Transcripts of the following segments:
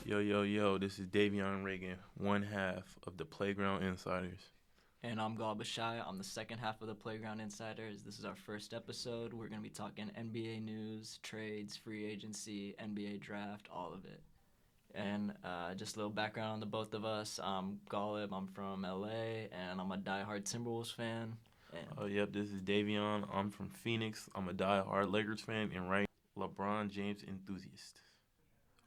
Yo, yo, yo, this is Davion Reagan, one half of the Playground Insiders. And I'm Ghalib Ashai. I'm the second half of the Playground Insiders. This is our first episode. We're going to be talking NBA news, trades, free agency, NBA draft, all of it. And just a little background on the both of us. I'm Ghalib. I'm from LA, and I'm a diehard Timberwolves fan. Yep, this is Davion. I'm from Phoenix. I'm a die-hard Lakers fan and LeBron James enthusiast.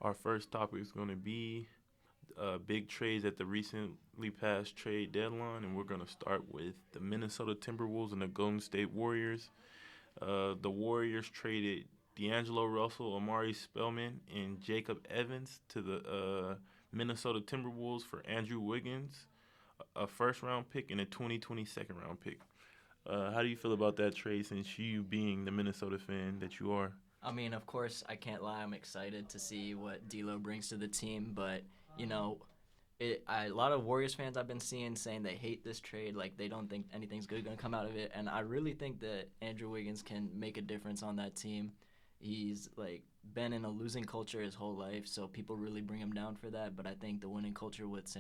Our first topic is going to be big trades at the recently passed trade deadline, and we're going to start with the Minnesota Timberwolves and the Golden State Warriors. The Warriors traded D'Angelo Russell, Amari Spellman, and Jacob Evans to the Minnesota Timberwolves for Andrew Wiggins, a first-round pick, and a 2020 second-round pick. How do you feel about that trade, since you being the Minnesota fan that you are? I mean, of course, I can't lie. I'm excited to see what D'Lo brings to the team, but a lot of Warriors fans I've been seeing saying they hate this trade, like they don't think anything's good going to come out of it, and I really think that Andrew Wiggins can make a difference on that team. He's like been in a losing culture his whole life, so people really bring him down for that. But I think the winning culture with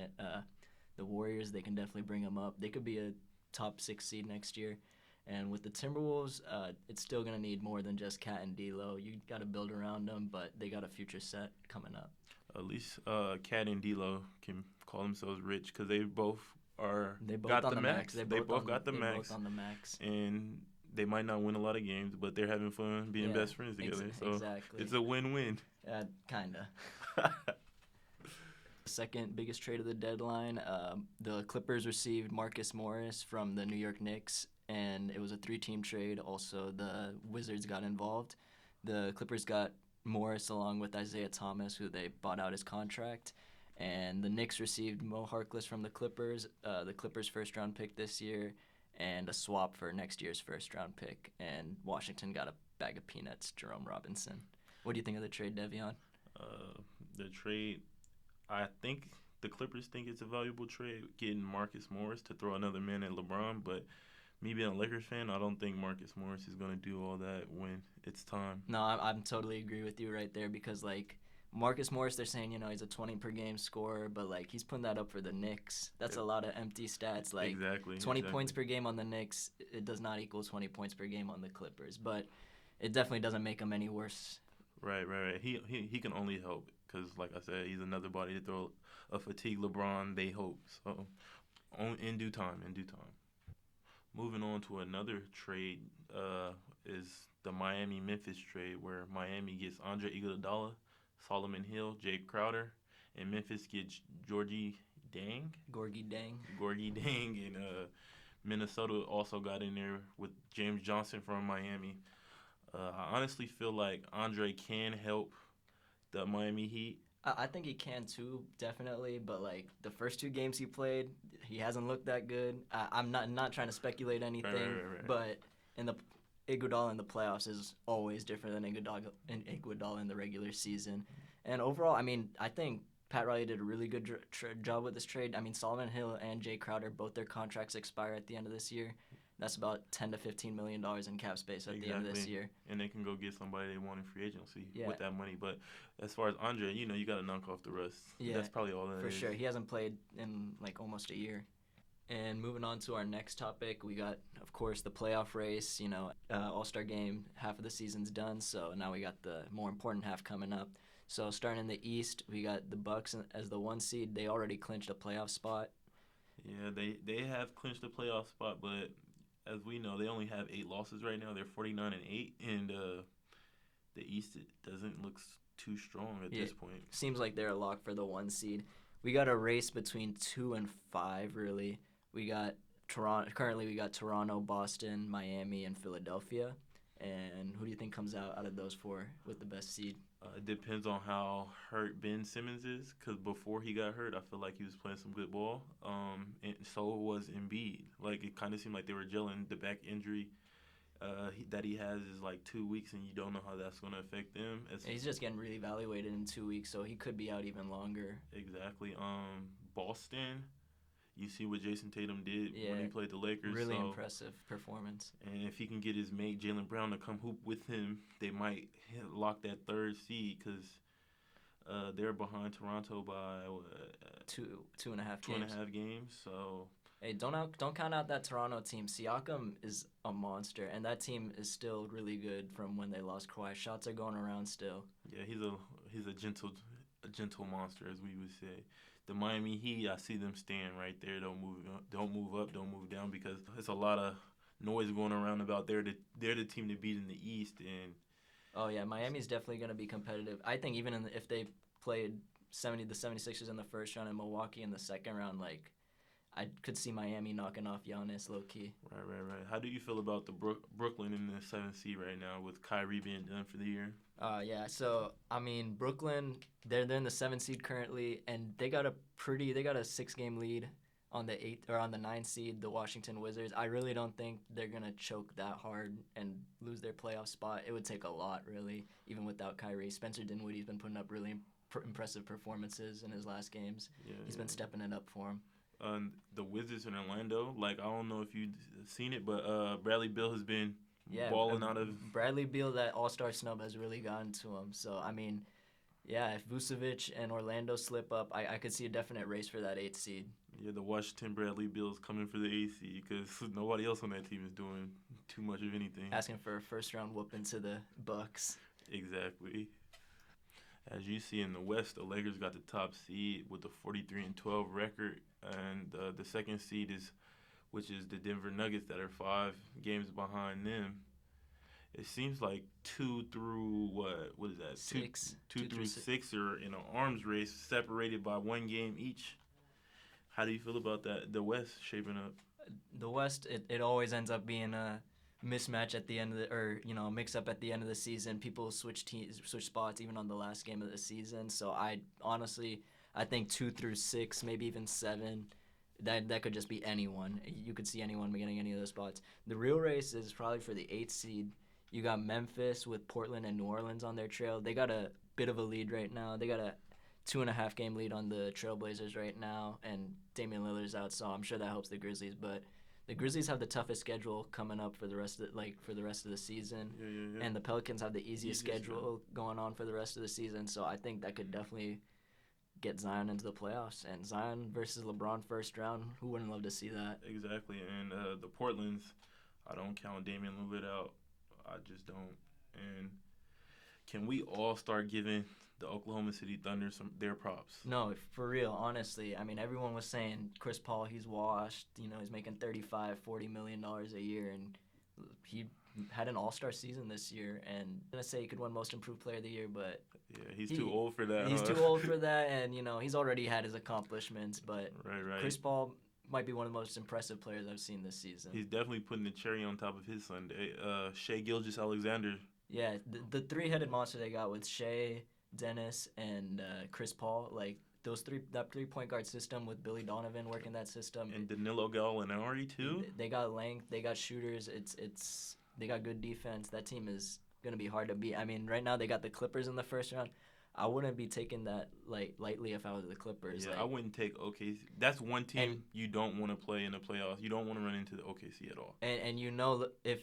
the Warriors, they can definitely bring him up. They could be a top 6 seed next year. And with the Timberwolves, it's still going to need more than just Cat and D'Lo. You got to build around them, but they got a future set coming up. At least Cat and D'Lo can call themselves rich because they both They both got on the max. They both got the max. Both on the max. And they might not win a lot of games, but they're having fun being best friends together. So exactly. It's a win-win. Kinda. Second biggest trade of the deadline, the Clippers received Marcus Morris from the New York Knicks, and it was a 3-team trade. Also, the Wizards got involved. The Clippers got Morris along with Isaiah Thomas, who they bought out his contract, and the Knicks received Mo Harkless from the Clippers first-round pick this year, and a swap for next year's first-round pick. And Washington got a bag of peanuts, Jerome Robinson. What do you think of the trade, Devion? The trade, I think the Clippers think it's a valuable trade, getting Marcus Morris to throw another man at LeBron, but me being a Lakers fan, I don't think Marcus Morris is going to do all that when it's time. No, I'm totally agree with you right there because, like, Marcus Morris, they're saying, he's a 20-per-game scorer, but, like, he's putting that up for the Knicks. That's a lot of empty stats. Like, exactly. 20 points per game on the Knicks, it does not equal 20 points per game on the Clippers, but it definitely doesn't make them any worse. Right. He can only help because, like I said, he's another body to throw a fatigued LeBron, they hope. So, in due time. Moving on to another trade is the Miami-Memphis trade, where Miami gets Andre Iguodala, Solomon Hill, Jake Crowder, and Memphis gets Gorgie Deng, and Minnesota also got in there with James Johnson from Miami. I honestly feel like Andre can help the Miami Heat. I think he can too, definitely. But like the first 2 games he played, he hasn't looked that good. I'm not trying to speculate anything, right. but Iguodala in the playoffs is always different than Iguodala in the regular season. And overall, I mean, I think Pat Riley did a really good job with this trade. I mean, Solomon Hill and Jay Crowder, both their contracts expire at the end of this year. That's about $10 to $15 million in cap space at the end of this year. And they can go get somebody they want in free agency with that money. But as far as Andre, you got to knock off the rust. Yeah, that's probably all that is. For sure. He hasn't played in like almost a year. And moving on to our next topic, we got, of course, the playoff race. All-Star game, half of the season's done, so now we got the more important half coming up. So starting in the East, we got the Bucks as the 1 seed. They already clinched a playoff spot. Yeah, they have clinched the playoff spot, but as we know, they only have 8 losses right now. They're 49-8, and the East doesn't look too strong at this point. Seems like they're a lock for the 1 seed. We got a race between 2 and 5, really. We got Toronto. Currently, we got Toronto, Boston, Miami, and Philadelphia. And who do you think comes out of those 4 with the best seed? It depends on how hurt Ben Simmons is, because before he got hurt, I feel like he was playing some good ball. And so was Embiid. Like, it kind of seemed like they were gelling. The back injury that he has is like 2 weeks, and you don't know how that's going to affect them. He's just getting really evaluated in 2 weeks, so he could be out even longer. Exactly. Boston, you see what Jason Tatum did when he played the Lakers. Really impressive performance. And if he can get his mate Jaylen Brown to come hoop with him, they might lock that 3rd seed because They're behind Toronto by two and a half two and games. a half games. So Hey, don't count out that Toronto team. Siakam is a monster, and that team is still really good from when they lost Kawhi. Shots are going around still. yeah, he's a gentle monster, as we would say. The Miami Heat, I see them staying right there. Don't move up, don't move down, because it's a lot of noise going around about they're the team to beat in the East, and Oh yeah, Miami's definitely going to be competitive. I think even if they played the 76ers in the first round and Milwaukee in the second round, like I could see Miami knocking off Giannis low key. right. How do you feel about the Brooklyn in the seventh seed right now with Kyrie being done for the year? Yeah. So I mean, Brooklyn, they're in the 7th seed currently, and they got a 6-game lead on the 8th or on the 9th seed, the Washington Wizards. I really don't think they're gonna choke that hard and lose their playoff spot. It would take a lot, really, even without Kyrie. Spencer Dinwiddie's been putting up really impressive performances in his last games. Yeah, He's been stepping it up for him. The Wizards in Orlando, like I don't know if you've seen it, but Bradley Beal has been Yeah, balling out of. Bradley Beal, that All-Star snub has really gotten to him. So I mean, yeah, if Vucevic and Orlando slip up, I could see a definite race for that 8th seed. Yeah, the Washington Bradley Beal is coming for the AC because nobody else on that team is doing too much of anything. Asking for a first-round whooping to the Bucks. Exactly. As you see in the West, the Lakers got the top seed with a 43-12 record, and the second seed which is the Denver Nuggets that are 5 games behind them. It seems like 2 through what is that? 6. Two through 6 are in an arms race, separated by 1 game each. How do you feel about that? The West shaping up. The West, it always ends up being a mismatch at the end of mix up at the end of the season. People switch spots even on the last game of the season. So I think 2 through 6, maybe even 7. That could just be anyone. You could see anyone getting any of those spots. The real race is probably for the 8th seed. You got Memphis with Portland and New Orleans on their trail. They got a bit of a lead right now. They got a 2.5-game lead on the Trailblazers right now, and Damian Lillard's out, so I'm sure that helps the Grizzlies. But the Grizzlies have the toughest schedule coming up for the rest of the season, Yeah. and the Pelicans have the easiest schedule going on for the rest of the season. So I think that could definitely get Zion into the playoffs. And Zion versus LeBron first round, who wouldn't love to see that? Exactly, and the Portland's, I don't count Damian Lillard out. I just don't. And can we all start giving the Oklahoma City Thunder their props? No, for real, honestly. I mean, everyone was saying Chris Paul, he's washed. He's making $35-40 million a year, and he had an all-star season this year. And I'm going to say he could win Most Improved Player of the Year, but yeah, he's too old for that. He's too old for that, and, he's already had his accomplishments. But right. Chris Paul might be one of the most impressive players I've seen this season. He's definitely putting the cherry on top of his sundae. Shai Gilgeous-Alexander. Yeah, the three-headed monster they got with Shai, Dennis, and Chris Paul, like that 3-point guard system with Billy Donovan working that system. And Danilo Gallinari too. They got length, they got shooters. They got good defense. That team is gonna be hard to beat. I mean, right now they got the Clippers in the first round. I wouldn't be taking that lightly if I was the Clippers. Yeah, I wouldn't take OKC. That's one team you don't want to play in the playoffs. You don't want to run into the OKC at all. And if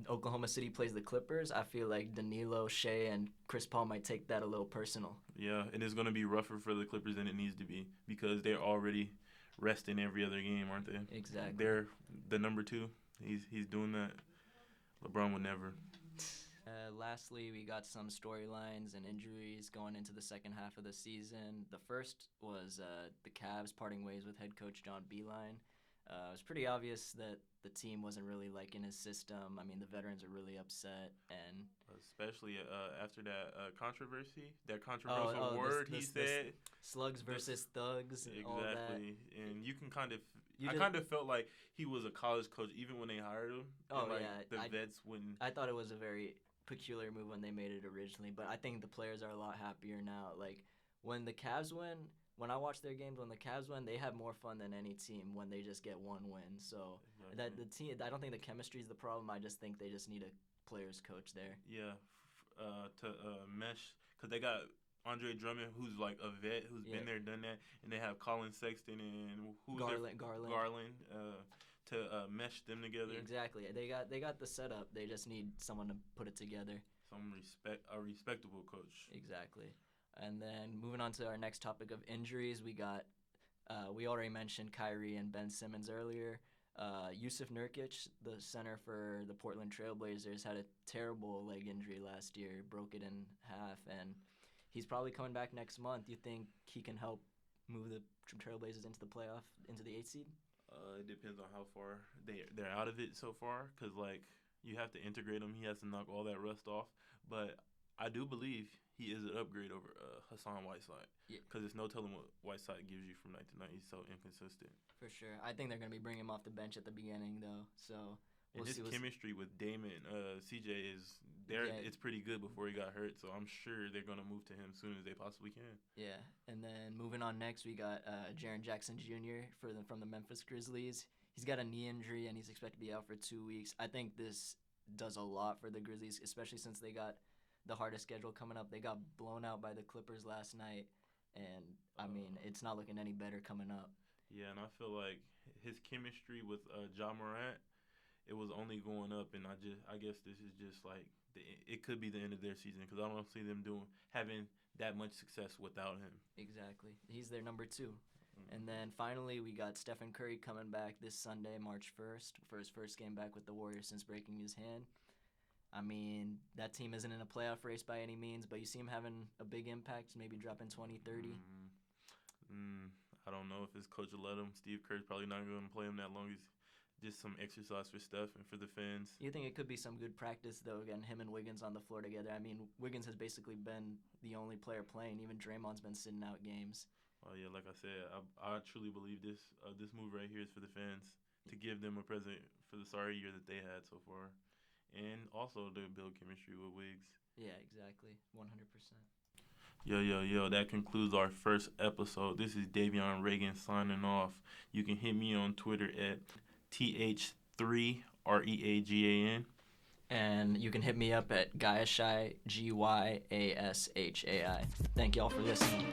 Oklahoma City plays the Clippers, I feel like Danilo, Shai, and Chris Paul might take that a little personal. Yeah, and it's going to be rougher for the Clippers than it needs to be because they're already resting every other game, aren't they? Exactly. They're the number 2. He's doing that. LeBron would never. Lastly, we got some storylines and injuries going into the second half of the season. The first was the Cavs parting ways with head coach John Beilein. It was pretty obvious that the team wasn't really liking his system. I mean, the veterans are really upset, and especially after that controversial word he said, slugs versus thugs. Exactly, all that. And you can I kind of felt like he was a college coach even when they hired him. Oh, and, yeah. The vets wouldn't. I thought it was a very peculiar move when they made it originally, but I think the players are a lot happier now. Like, when the Cavs win, when I watch their games, when the Cavs win, they have more fun than any team when they just get one win. So that the team, I don't think the chemistry is the problem. I just think they just need a players coach there. Yeah, to mesh, because they got Andre Drummond, who's like a vet, who's been there, done that, and they have Colin Sexton and Garland. To mesh them together. Exactly. They got the setup. They just need someone to put it together. A respectable coach. Exactly. And then moving on to our next topic of injuries, we already mentioned Kyrie and Ben Simmons earlier. Yusuf Nurkic, the center for the Portland Trailblazers, had a terrible leg injury last year, broke it in half, and he's probably coming back next month. You think he can help move the Trailblazers into the playoff, into the 8th seed? It depends on how far they're out of it so far, because like you have to integrate him. He has to knock all that rust off. But I do believe he is an upgrade over Hassan Whiteside, because there's no telling what Whiteside gives you from night to night. He's so inconsistent. For sure. I think they're going to be bringing him off the bench at the beginning, though. So and his chemistry with Damon, CJ is there. Yeah. It's pretty good before he got hurt, so I'm sure they're going to move to him as soon as they possibly can. Yeah, and then moving on next, we got Jaren Jackson Jr. from the Memphis Grizzlies. He's got a knee injury, and he's expected to be out for 2 weeks. I think this does a lot for the Grizzlies, especially since they got the hardest schedule coming up. They got blown out by the Clippers last night, and, I mean, it's not looking any better coming up. Yeah, and I feel like his chemistry with Ja Morant, it was only going up, and I guess this is just like it could be the end of their season, because I don't see them having that much success without him. Exactly. He's their number 2. And then finally, we got Stephen Curry coming back this Sunday, March 1st, for his first game back with the Warriors since breaking his hand. I mean, that team isn't in a playoff race by any means, but you see him having a big impact, maybe dropping 20, 30. I don't know if his coach will let him. Steve Kerr's probably not going to play him that long. He's just some exercise for Steph and for the fans. You think it could be some good practice, though, again, him and Wiggins on the floor together? I mean, Wiggins has basically been the only player playing. Even Draymond's been sitting out games. Oh, yeah, like I said, I truly believe this move right here is for the fans, to give them a present for the sorry year that they had so far, and also to build chemistry with Wiggs. Yeah, exactly, 100%. Yo, that concludes our first episode. This is Davion Reagan signing off. You can hit me on Twitter at TH3REAGAN. And you can hit me up at Guyashai, GYASHAI. Thank y'all for listening.